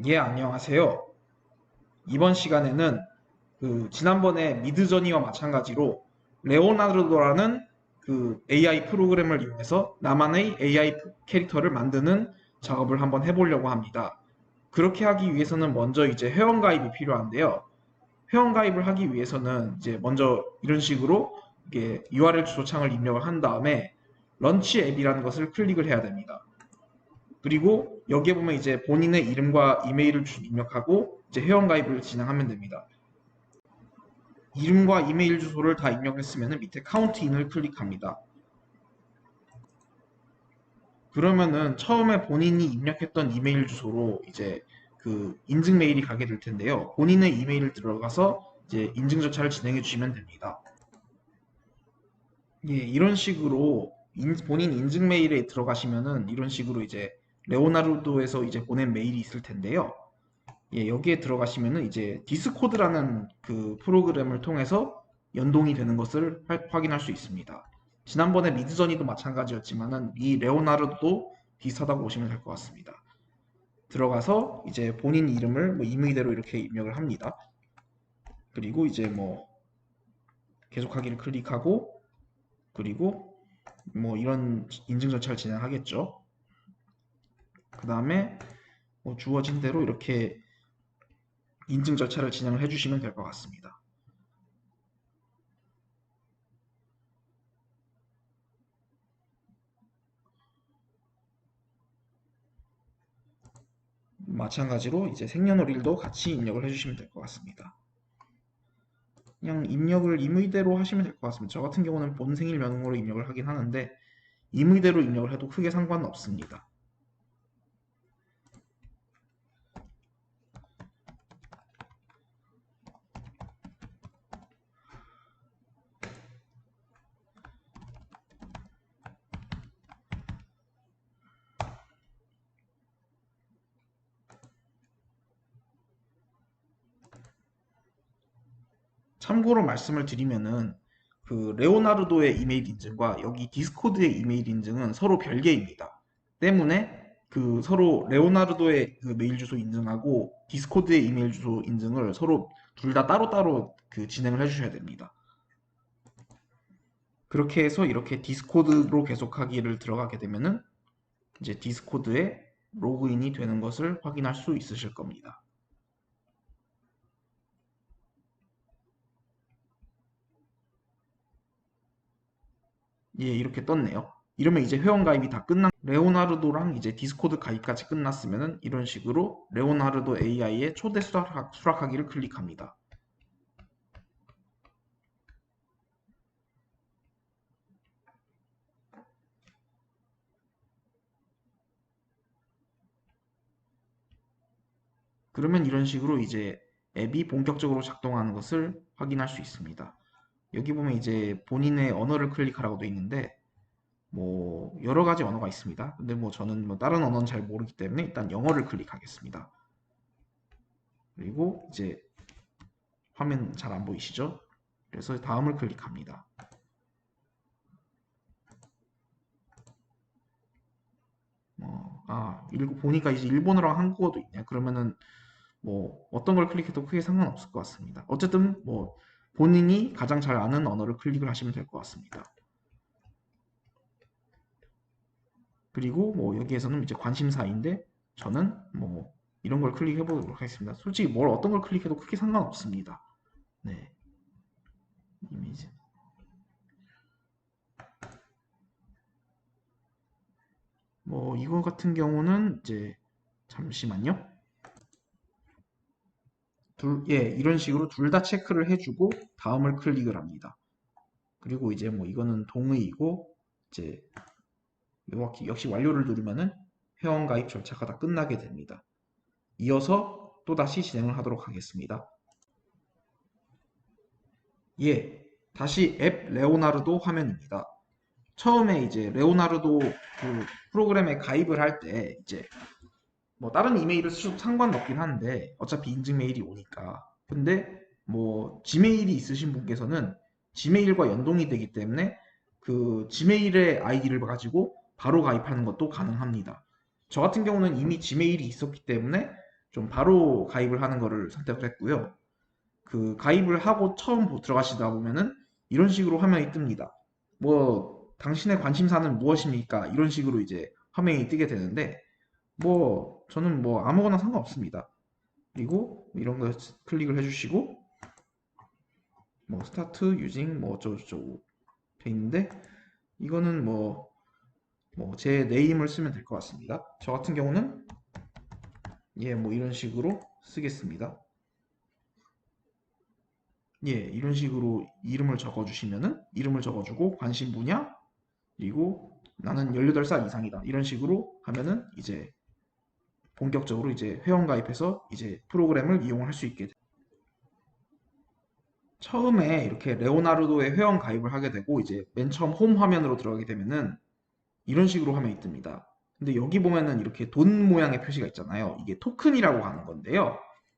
예, 안녕하세요. 이번 시간에는 지난번에 미드저니와 마찬가지로 레오나르도라는 AI 프로그램을 이용해서 나만의 AI 캐릭터를 만드는 작업을 한번 해보려고 합니다. 그렇게 하기 위해서는 먼저 이제 회원가입이 필요한데요. 회원가입을 하기 위해서는 이제 먼저 이런 식으로 이게 URL 주소창을 입력을 한 다음에 런치 앱이라는 것을 클릭을 해야 됩니다. 그리고 여기에 보면 이제 본인의 이름과 이메일을 입력하고 이제 회원가입을 진행하면 됩니다. 이름과 이메일 주소를 다 입력했으면 밑에 카운트 인을 클릭합니다. 그러면은 처음에 본인이 입력했던 이메일 주소로 이제 인증 메일이 가게 될 텐데요. 본인의 이메일을 들어가서 이제 인증 절차를 진행해 주시면 됩니다. 예, 이런 식으로 본인 인증 메일에 들어가시면은 이런 식으로 이제 레오나르도에서 이제 보낸 메일이 있을 텐데요. 예, 여기에 들어가시면은 이제 디스코드라는 프로그램을 통해서 연동이 되는 것을 확인할 수 있습니다. 지난번에 미드저니도 마찬가지였지만은 이 레오나르도도 비슷하다고 보시면 될 것 같습니다. 들어가서 이제 본인 이름을 뭐 임의대로 이렇게 입력을 합니다. 그리고 이제 뭐 계속하기를 클릭하고 그리고 뭐 이런 인증 절차를 진행하겠죠. 그 다음에 뭐 주어진 대로 이렇게 인증 절차를 진행을 해주시면 될 것 같습니다. 마찬가지로 이제 생년월일도 같이 입력을 해주시면 될 것 같습니다. 그냥 입력을 임의대로 하시면 될 것 같습니다. 저 같은 경우는 본 생일명으로 입력을 하긴 하는데 임의대로 입력을 해도 크게 상관은 없습니다. 참고로 말씀을 드리면은 레오나르도의 이메일 인증과 여기 디스코드의 이메일 인증은 서로 별개입니다. 때문에 서로 레오나르도의 메일 주소 인증하고 디스코드의 이메일 주소 인증을 서로 둘 다 따로따로 진행을 해주셔야 됩니다. 그렇게 해서 이렇게 디스코드로 계속하기를 들어가게 되면은 이제 디스코드에 로그인이 되는 것을 확인할 수 있으실 겁니다. 예, 이렇게 떴네요. 이러면 이제 회원 가입이 다 끝난 레오나르도랑 이제 디스코드 가입까지 끝났으면은 이런 식으로 레오나르도 AI의 초대 수락하기를 클릭합니다. 그러면 이런 식으로 이제 앱이 본격적으로 작동하는 것을 확인할 수 있습니다. 여기 보면 이제 본인의 언어를 클릭하라고 되어 있는데 뭐 여러 가지 언어가 있습니다. 근데 뭐 저는 뭐 다른 언어는 잘 모르기 때문에 일단 영어를 클릭하겠습니다. 그리고 이제 화면 잘 안 보이시죠? 그래서 다음을 클릭합니다. 보니까 이제 일본어랑 한국어도 있네요. 그러면은 뭐 어떤 걸 클릭해도 크게 상관없을 것 같습니다. 어쨌든 뭐 본인이 가장 잘 아는 언어를 클릭을 하시면 될 것 같습니다. 그리고 뭐 여기에서는 이제 관심사인데 저는 뭐 이런 걸 클릭해 보도록 하겠습니다. 솔직히 뭘 어떤 걸 클릭해도 크게 상관없습니다. 네. 이미지. 뭐 이거 같은 경우는 이제 잠시만요. 이런 식으로 둘 다 체크를 해주고 다음을 클릭을 합니다. 그리고 이제 뭐 이거는 동의이고 이제 역시 완료를 누르면은 회원 가입 절차가 다 끝나게 됩니다. 이어서 또다시 진행을 하도록 하겠습니다. 예, 다시 앱 레오나르도 화면입니다. 처음에 이제 레오나르도 프로그램에 가입을 할 때 이제 뭐 다른 이메일을 쓰셔도 상관없긴 한데 어차피 인증 메일이 오니까 근데 뭐 지메일이 있으신 분께서는 지메일과 연동이 되기 때문에 지메일의 아이디를 가지고 바로 가입하는 것도 가능합니다. 저 같은 경우는 이미 지메일이 있었기 때문에 좀 바로 가입을 하는 거를 선택을 했고요. 그 가입을 하고 처음 들어가시다 보면은 이런 식으로 화면이 뜹니다. 뭐 당신의 관심사는 무엇입니까? 이런 식으로 이제 화면이 뜨게 되는데 뭐 저는 뭐 아무거나 상관없습니다. 그리고 이런 거 클릭을 해주시고 뭐 스타트 유징 뭐 어쩌고저쩌고 돼 있는데 이거는 뭐 제 네임을 쓰면 될 것 같습니다. 저 같은 경우는 뭐 이런 식으로 쓰겠습니다. 이런 식으로 이름을 적어주시면은 이름을 적어주고 관심 분야 그리고 나는 18살 이상이다 이런 식으로 하면은 이제 본격적으로 이제 회원 가입해서 이제 프로그램을 이용할 수 있게 됩니다. 처음에 이렇게 레오나르도에 회원 가입을 하게 되고 이제 맨 처음 홈 화면으로 들어가게 되면은 이런 식으로 화면이 뜹니다. 근데 여기 보면은 이렇게 돈 모양의 표시가 있잖아요. 이게 토큰이라고 하는 건데요.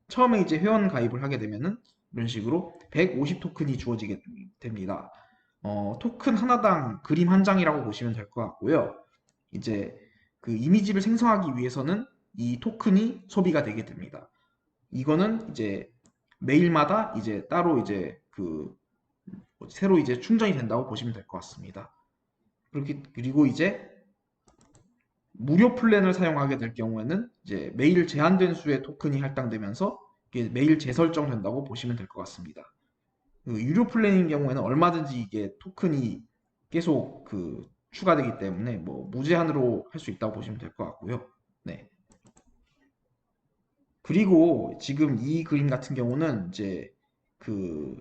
처음에 이제 회원 가입을 하게 되면은 이런 식으로 150 토큰이 주어지게 됩니다. 토큰 하나당 그림 한 장이라고 보시면 될 것 같고요. 이제 그 이미지를 생성하기 위해서는 이 토큰이 소비가 되게 됩니다. 이거는 이제 매일마다 이제 따로 이제 그 새로 이제 충전이 된다고 보시면 될 것 같습니다. 그리고 이제 무료 플랜을 사용하게 될 경우에는 이제 매일 제한된 수의 토큰이 할당되면서 이게 매일 재설정된다고 보시면 될 것 같습니다. 그 유료 플랜인 경우에는 얼마든지 이게 토큰이 계속 그 추가되기 때문에 뭐 무제한으로 할 수 있다고 보시면 될 것 같고요. 네. 그리고 지금 이 그림 같은 경우는 이제 그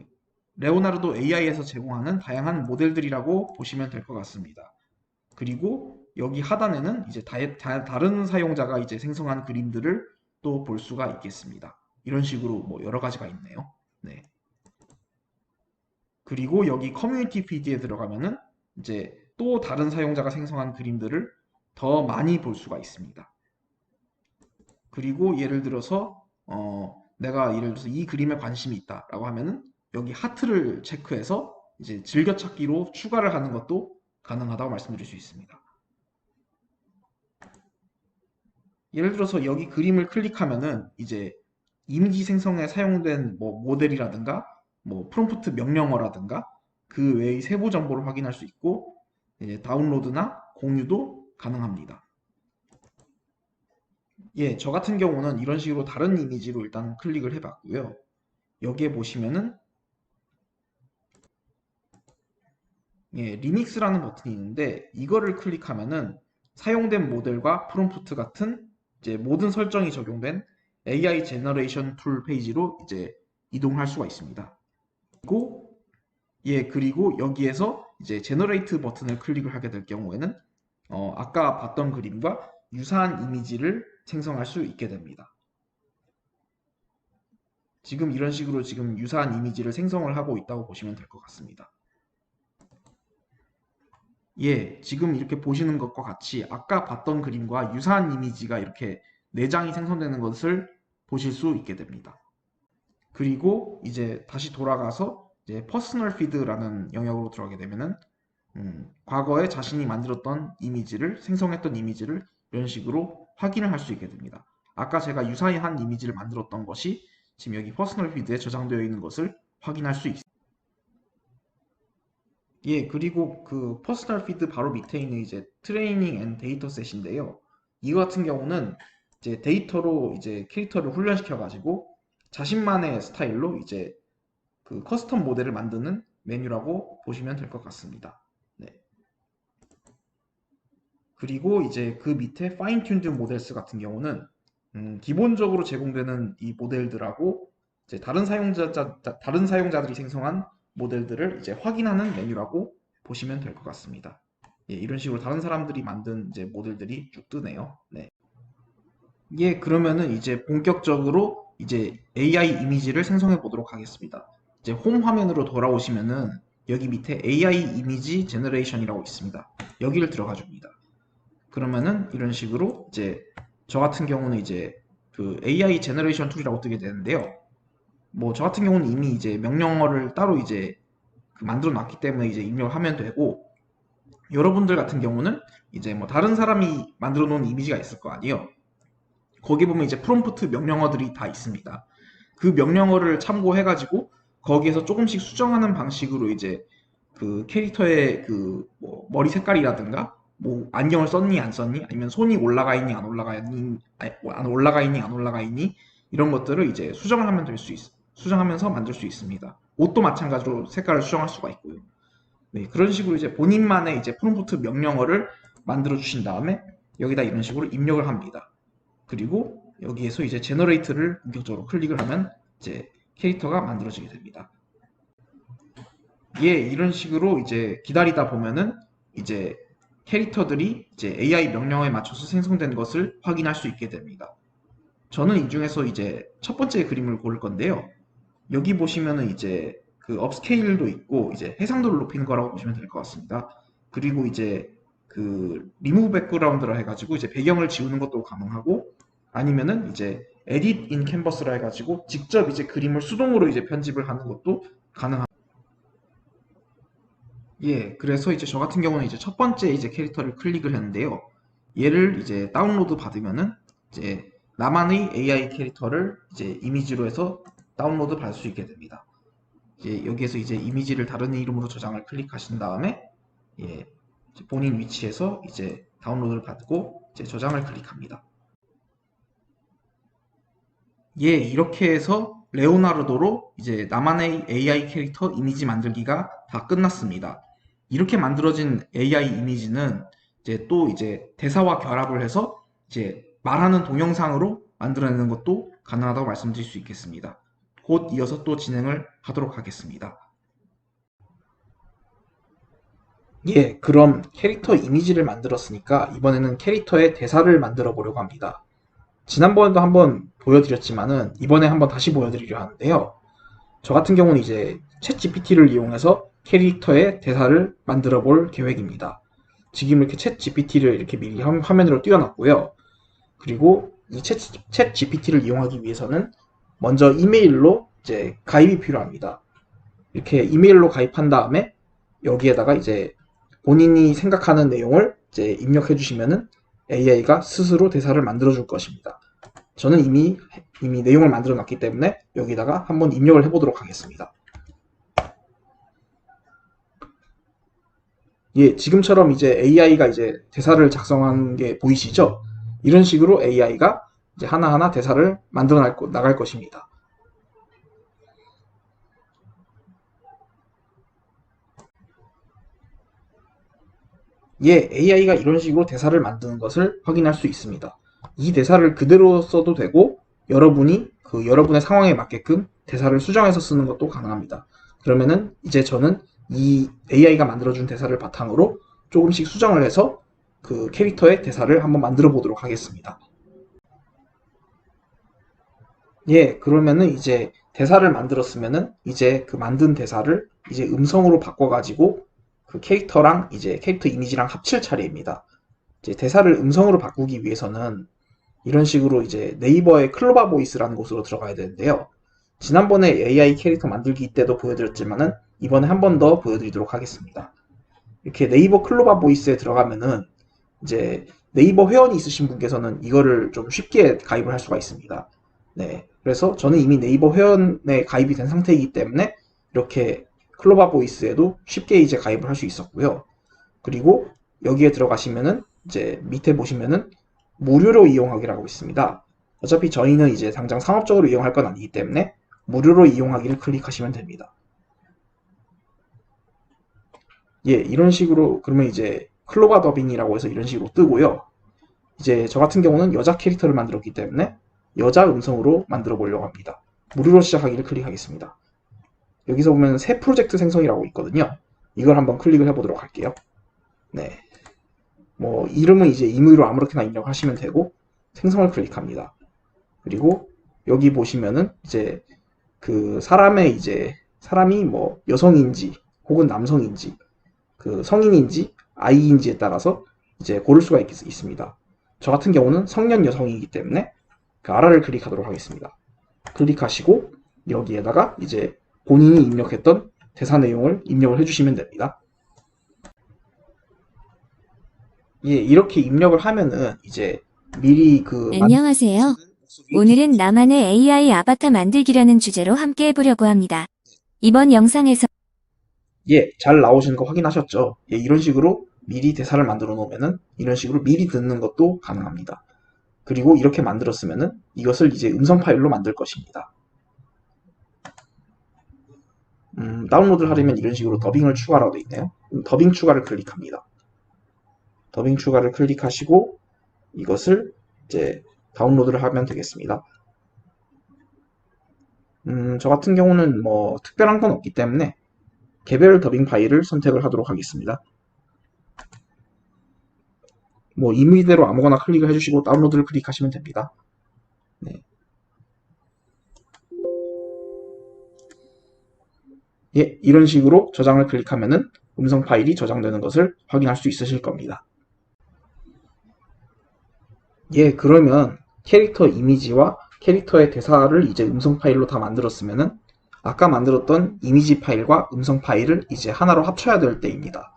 레오나르도 AI에서 제공하는 다양한 모델들이라고 보시면 될 것 같습니다. 그리고 여기 하단에는 이제 다른 사용자가 이제 생성한 그림들을 또 볼 수가 있겠습니다. 이런 식으로 뭐 여러 가지가 있네요. 네. 그리고 여기 커뮤니티 피드에 들어가면은 이제 또 다른 사용자가 생성한 그림들을 더 많이 볼 수가 있습니다. 그리고 예를 들어서 내가 예를 들어서 이 그림에 관심이 있다라고 하면은 여기 하트를 체크해서 이제 즐겨찾기로 추가를 하는 것도 가능하다고 말씀드릴 수 있습니다. 예를 들어서 여기 그림을 클릭하면은 이제 이미지 생성에 사용된 뭐 모델이라든가 뭐 프롬프트 명령어라든가 그 외의 세부 정보를 확인할 수 있고 이제 다운로드나 공유도 가능합니다. 저 같은 경우는 이런 식으로 다른 이미지로 일단 클릭을 해봤고요. 여기에 보시면은 리믹스라는 버튼이 있는데 이거를 클릭하면은 사용된 모델과 프롬프트 같은 이제 모든 설정이 적용된 AI 제너레이션 툴 페이지로 이제 이동할 수가 있습니다. 그리고 여기에서 이제 제너레이트 버튼을 클릭을 하게 될 경우에는 아까 봤던 그림과 유사한 이미지를 생성할 수 있게 됩니다. 지금 이런 식으로 지금 유사한 이미지를 생성을 하고 있다고 보시면 될 것 같습니다. 지금 이렇게 보시는 것과 같이 아까 봤던 그림과 유사한 이미지가 이렇게 4장이 생성되는 것을 보실 수 있게 됩니다. 그리고 이제 다시 돌아가서 이제 퍼스널 피드라는 영역으로 들어가게 되면은 과거에 자신이 만들었던 이미지를 생성했던 이미지를 이런 식으로 확인을 할 수 있게 됩니다. 아까 제가 유사한 이미지를 만들었던 것이 지금 여기 퍼스널 피드에 저장되어 있는 것을 확인할 수 있습니다. 그리고 그 퍼스널 피드 바로 밑에 있는 이제 트레이닝 앤 데이터 셋인데요. 이거 같은 경우는 이제 데이터로 이제 캐릭터를 훈련시켜 가지고 자신만의 스타일로 이제 그 커스텀 모델을 만드는 메뉴라고 보시면 될 것 같습니다. 네. 그리고 이제 그 밑에 파인 튠드 모델스 같은 경우는 기본적으로 제공되는 이 모델들하고 이제 다른 사용자들이 생성한 모델들을 이제 확인하는 메뉴라고 보시면 될 것 같습니다. 이런 식으로 다른 사람들이 만든 이제 모델들이 쭉 뜨네요. 네. 그러면은 이제 본격적으로 이제 AI 이미지를 생성해 보도록 하겠습니다. 이제 홈 화면으로 돌아오시면은 여기 밑에 AI 이미지 제너레이션이라고 있습니다. 여기를 들어가 줍니다. 그러면은 이런 식으로 이제 저 같은 경우는 이제 그 AI 제너레이션 툴이라고 뜨게 되는데요. 뭐 저 같은 경우는 이미 이제 명령어를 따로 이제 그 만들어 놨기 때문에 이제 입력을 하면 되고 여러분들 같은 경우는 이제 뭐 다른 사람이 만들어 놓은 이미지가 있을 거 아니에요. 거기 보면 이제 프롬프트 명령어들이 다 있습니다. 그 명령어를 참고해가지고 거기에서 조금씩 수정하는 방식으로 이제 그 캐릭터의 그 뭐 머리 색깔이라든가 뭐 안경을 썼니 안 썼니 아니면 손이 올라가 있니 안 올라가 있니 안 올라가 있니 안 올라가 있니 이런 것들을 이제 수정을 하면 수정하면서 만들 수 있습니다. 옷도 마찬가지로 색깔을 수정할 수가 있고요. 네, 그런 식으로 이제 본인만의 이제 프롬프트 명령어를 만들어 주신 다음에 여기다 이런 식으로 입력을 합니다. 그리고 여기에서 이제 제너레이트를 본격적으로 클릭을 하면 이제 캐릭터가 만들어지게 됩니다. 예, 이런 식으로 이제 기다리다 보면은 이제 캐릭터들이 이제 AI 명령어에 맞춰서 생성된 것을 확인할 수 있게 됩니다. 저는 이 중에서 이제 첫 번째 그림을 고를 건데요. 여기 보시면은 이제 그 업스케일도 있고 이제 해상도를 높이는 거라고 보시면 될 것 같습니다. 그리고 이제 그 리무브 백그라운드라 해가지고 이제 배경을 지우는 것도 가능하고 아니면은 이제 에딧 인 캔버스라 해가지고 직접 이제 그림을 수동으로 이제 편집을 하는 것도 가능합니다. 예, 그래서 이제 저 같은 경우는 이제 첫 번째 이제 캐릭터를 클릭을 했는데요. 얘를 이제 다운로드 받으면은 이제 나만의 AI 캐릭터를 이제 이미지로 해서 다운로드 받을 수 있게 됩니다. 이제 여기에서 이제 이미지를 다른 이름으로 저장을 클릭하신 다음에 예, 본인 위치에서 이제 다운로드를 받고 이제 저장을 클릭합니다. 예, 이렇게 해서 레오나르도로 이제 나만의 AI 캐릭터 이미지 만들기가 다 끝났습니다. 이렇게 만들어진 AI 이미지는 이제 또 이제 대사와 결합을 해서 이제 말하는 동영상으로 만들어내는 것도 가능하다고 말씀드릴 수 있겠습니다. 곧 이어서 또 진행을 하도록 하겠습니다. 예, 그럼 캐릭터 이미지를 만들었으니까 이번에는 캐릭터의 대사를 만들어 보려고 합니다. 지난번에도 한번 보여드렸지만은 이번에 한번 다시 보여드리려 하는데요. 저 같은 경우는 이제 챗 GPT를 이용해서 캐릭터의 대사를 만들어 볼 계획입니다. 지금 이렇게 챗 GPT를 이렇게 미리 화면으로 띄워놨고요. 그리고 이 챗 GPT를 이용하기 위해서는 먼저 이메일로 이제 가입이 필요합니다. 이렇게 이메일로 가입한 다음에 여기에다가 이제 본인이 생각하는 내용을 이제 입력해 주시면은 AI가 스스로 대사를 만들어 줄 것입니다. 저는 이미 내용을 만들어 놨기 때문에 여기다가 한번 입력을 해 보도록 하겠습니다. 예, 지금처럼 이제 AI가 이제 대사를 작성한 게 보이시죠? 이런 식으로 AI가 이제 하나하나 대사를 만들어 나갈 것입니다. 예, AI가 이런 식으로 대사를 만드는 것을 확인할 수 있습니다. 이 대사를 그대로 써도 되고 여러분이 그 여러분의 상황에 맞게끔 대사를 수정해서 쓰는 것도 가능합니다. 그러면은 이제 저는 이 AI가 만들어준 대사를 바탕으로 조금씩 수정을 해서 그 캐릭터의 대사를 한번 만들어 보도록 하겠습니다. 예, 그러면은 이제 대사를 만들었으면은 이제 그 만든 대사를 이제 음성으로 바꿔가지고 그 캐릭터랑 이제 캐릭터 이미지랑 합칠 차례입니다. 이제 대사를 음성으로 바꾸기 위해서는 이런 식으로 이제 네이버의 클로바 보이스라는 곳으로 들어가야 되는데요. 지난번에 AI 캐릭터 만들기 때도 보여드렸지만은 이번에 한 번 더 보여드리도록 하겠습니다. 이렇게 네이버 클로바 보이스에 들어가면은 이제 네이버 회원이 있으신 분께서는 이거를 좀 쉽게 가입을 할 수가 있습니다. 네. 그래서 저는 이미 네이버 회원에 가입이 된 상태이기 때문에 이렇게 클로바 보이스에도 쉽게 이제 가입을 할 수 있었고요. 그리고 여기에 들어가시면은 이제 밑에 보시면은 무료로 이용하기라고 있습니다. 어차피 저희는 이제 당장 상업적으로 이용할 건 아니기 때문에 무료로 이용하기를 클릭하시면 됩니다. 예, 이런 식으로 그러면 이제 클로바 더빙이라고 해서 이런 식으로 뜨고요. 이제 저 같은 경우는 여자 캐릭터를 만들었기 때문에 여자 음성으로 만들어 보려고 합니다. 무료로 시작하기를 클릭하겠습니다. 여기서 보면 새 프로젝트 생성이라고 있거든요. 이걸 한번 클릭을 해보도록 할게요. 네. 뭐 이름은 이제 임의로 아무렇게나 입력하시면 되고 생성을 클릭합니다. 그리고 여기 보시면은 이제 그 사람이 뭐 여성인지 혹은 남성인지 그 성인인지 아이인지에 따라서 이제 고를 수가 있습니다. 저 같은 경우는 성년 여성이기 때문에 그 아라를 클릭하도록 하겠습니다. 클릭하시고 여기에다가 이제 본인이 입력했던 대사 내용을 입력을 해주시면 됩니다. 예, 이렇게 입력을 하면은 이제 미리 그 안녕하세요. 목소리를 오늘은 나만의 AI 아바타 만들기라는 주제로 함께 해보려고 합니다. 이번 영상에서 예, 잘 나오시는 거 확인하셨죠? 예, 이런 식으로 미리 대사를 만들어 놓으면은 이런 식으로 미리 듣는 것도 가능합니다. 그리고 이렇게 만들었으면은 이것을 이제 음성 파일로 만들 것입니다. 다운로드를 하려면 이런 식으로 더빙을 추가라고 되어 있네요. 더빙 추가를 클릭합니다. 더빙 추가를 클릭하시고 이것을 이제 다운로드를 하면 되겠습니다. 저 같은 경우는 뭐 특별한 건 없기 때문에 개별 더빙 파일을 선택을 하도록 하겠습니다. 뭐 임의대로 아무거나 클릭을 해주시고 다운로드를 클릭하시면 됩니다. 네. 예, 이런 식으로 저장을 클릭하면은 음성 파일이 저장되는 것을 확인할 수 있으실 겁니다. 예, 그러면 캐릭터 이미지와 캐릭터의 대사를 이제 음성 파일로 다 만들었으면은 아까 만들었던 이미지 파일과 음성 파일을 이제 하나로 합쳐야 될 때입니다.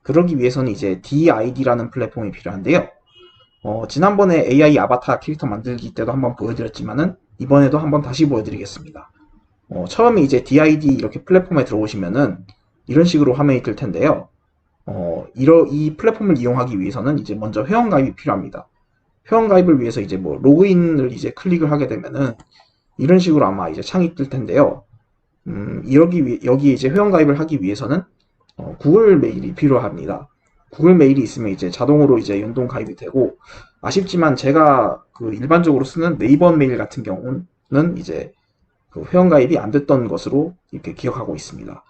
그러기 위해서는 이제 DID라는 플랫폼이 필요한데요. 지난번에 AI 아바타 캐릭터 만들기 때도 한번 보여드렸지만은 이번에도 한번 다시 보여드리겠습니다. 처음에 이제 DID 이렇게 플랫폼에 들어오시면은 이런 식으로 화면이 뜰 텐데요. 이 플랫폼을 이용하기 위해서는 이제 먼저 회원가입이 필요합니다. 회원가입을 위해서 이제 뭐 로그인을 이제 클릭을 하게 되면은 이런 식으로 아마 이제 창이 뜰 텐데요. 여기 이제 회원가입을 하기 위해서는 구글 메일이 필요합니다. 구글 메일이 있으면 이제 자동으로 이제 연동 가입이 되고 아쉽지만 제가 그 일반적으로 쓰는 네이버 메일 같은 경우는 이제 그 회원가입이 안 됐던 것으로 이렇게 기억하고 있습니다.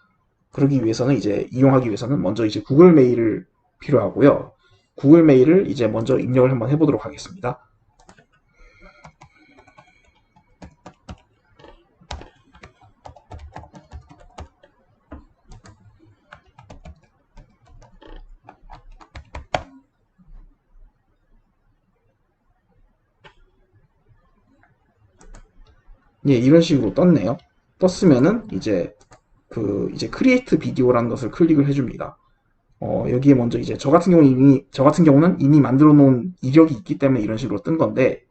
그러기 위해서는 이제 이용하기 위해서는 먼저 이제 구글 메일을 필요하고요. 구글 메일을 이제 먼저 입력을 한번 해보도록 하겠습니다. 예, 이런 식으로 떴네요. 떴으면은 이제 크리에이트 비디오라는 것을 클릭을 해줍니다. 여기에 먼저 이제 저 같은 경우는 이미 만들어 놓은 이력이 있기 때문에 이런 식으로 뜬 건데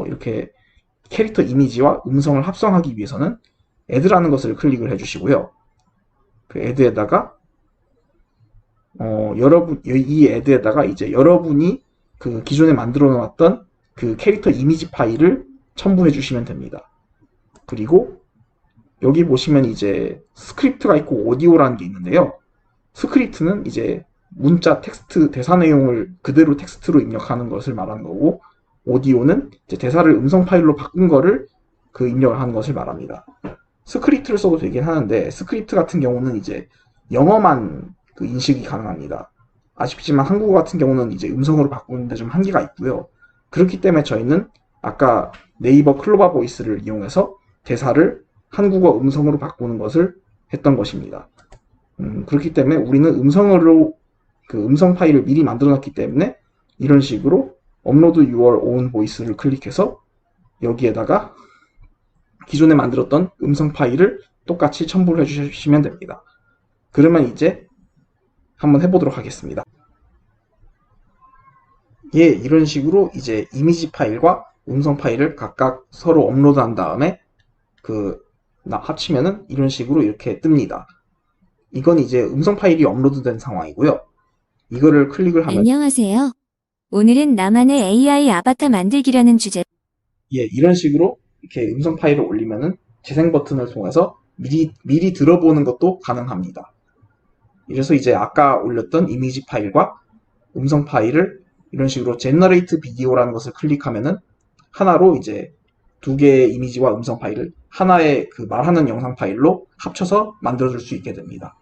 이렇게 캐릭터 이미지와 음성을 합성하기 위해서는 애드라는 것을 클릭을 해주시고요. 그 애드에다가 이 애드에다가 이제 여러분이 그 기존에 만들어 놓았던 그 캐릭터 이미지 파일을 첨부해 주시면 됩니다. 그리고 여기 보시면 이제 스크립트가 있고 오디오라는 게 있는데요. 스크립트는 이제 문자 텍스트 대사 내용을 그대로 텍스트로 입력하는 것을 말하는 거고 오디오는 이제 대사를 음성 파일로 바꾼 거를 그 입력을 하는 것을 말합니다. 스크립트를 써도 되긴 하는데 스크립트 같은 경우는 이제 영어만 그 인식이 가능합니다. 아쉽지만 한국어 같은 경우는 이제 음성으로 바꾸는데 좀 한계가 있고요. 그렇기 때문에 저희는 아까 네이버 클로바 보이스를 이용해서 대사를 한국어 음성으로 바꾸는 것을 했던 것입니다. 그렇기 때문에 우리는 음성으로 그 음성 파일을 미리 만들어 놨기 때문에 이런 식으로 업로드 your own voice를 클릭해서 여기에다가 기존에 만들었던 음성 파일을 똑같이 첨부를 해주시면 됩니다. 그러면 이제 한번 해보도록 하겠습니다. 예, 이런 식으로 이제 이미지 파일과 음성 파일을 각각 서로 업로드한 다음에 합치면은 이런 식으로 이렇게 뜹니다. 이건 이제 음성 파일이 업로드된 상황이고요. 이거를 클릭을 하면 안녕하세요. 오늘은 나만의 AI 아바타 만들기라는 주제로 예, 이런 식으로 이렇게 음성 파일을 올리면은 재생 버튼을 통해서 미리 들어보는 것도 가능합니다. 이래서 이제 아까 올렸던 이미지 파일과 음성 파일을 이런 식으로 제너레이트 비디오라는 것을 클릭하면은 하나로 이제 두 개의 이미지와 음성 파일을 하나의 그 말하는 영상 파일로 합쳐서 만들어줄 수 있게 됩니다.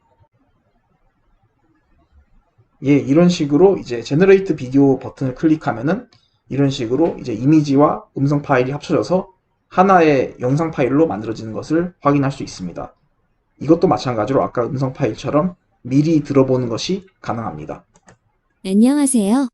예, 이런 식으로 이제 제너레이트 비디오 버튼을 클릭하면은 이런 식으로 이제 이미지와 음성 파일이 합쳐져서 하나의 영상 파일로 만들어지는 것을 확인할 수 있습니다. 이것도 마찬가지로 아까 음성 파일처럼 미리 들어보는 것이 가능합니다. 안녕하세요.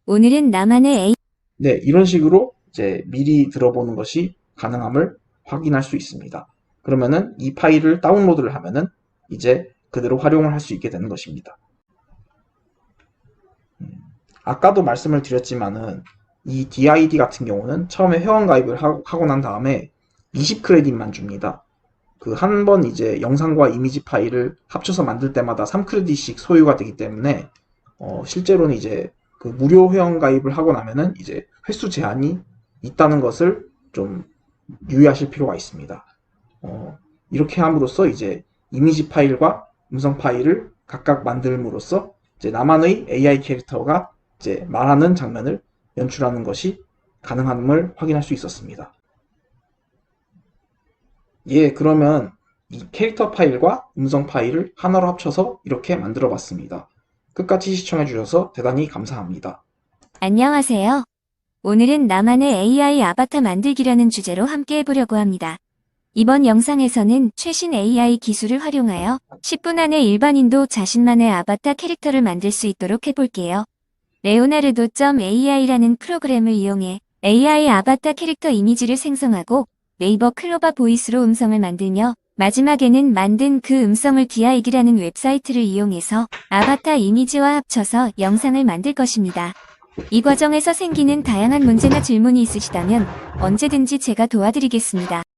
오늘은 나만의 AI 네, 이런 식으로 이제 미리 들어보는 것이 가능함을 확인할 수 있습니다. 그러면은 이 파일을 다운로드를 하면은 이제 그대로 활용을 할 수 있게 되는 것입니다. 아까도 말씀을 드렸지만은 이 DID 같은 경우는 처음에 회원가입을 하고 난 다음에 20크레딧만 줍니다. 그 한 번 이제 영상과 이미지 파일을 합쳐서 만들 때마다 3크레딧씩 소요가 되기 때문에 실제로는 이제 그 무료 회원 가입을 하고 나면은 이제 횟수 제한이 있다는 것을 좀 유의하실 필요가 있습니다. 이렇게 함으로써 이제 이미지 파일과 음성 파일을 각각 만들므로써 이제 나만의 AI 캐릭터가 이제 말하는 장면을 연출하는 것이 가능함을 확인할 수 있었습니다. 예, 그러면 이 캐릭터 파일과 음성 파일을 하나로 합쳐서 이렇게 만들어 봤습니다. 끝까지 시청해 주셔서 대단히 감사합니다. 안녕하세요. 오늘은 나만의 AI 아바타 만들기라는 주제로 함께 해보려고 합니다. 이번 영상에서는 최신 AI 기술을 활용하여 10분 안에 일반인도 자신만의 아바타 캐릭터를 만들 수 있도록 해볼게요. 레오나르도.ai라는 프로그램을 이용해 AI 아바타 캐릭터 이미지를 생성하고 네이버 클로바 보이스로 음성을 만들며 마지막에는 만든 그 음성을 DID라는 웹사이트를 이용해서 아바타 이미지와 합쳐서 영상을 만들 것입니다. 이 과정에서 생기는 다양한 문제나 질문이 있으시다면 언제든지 제가 도와드리겠습니다.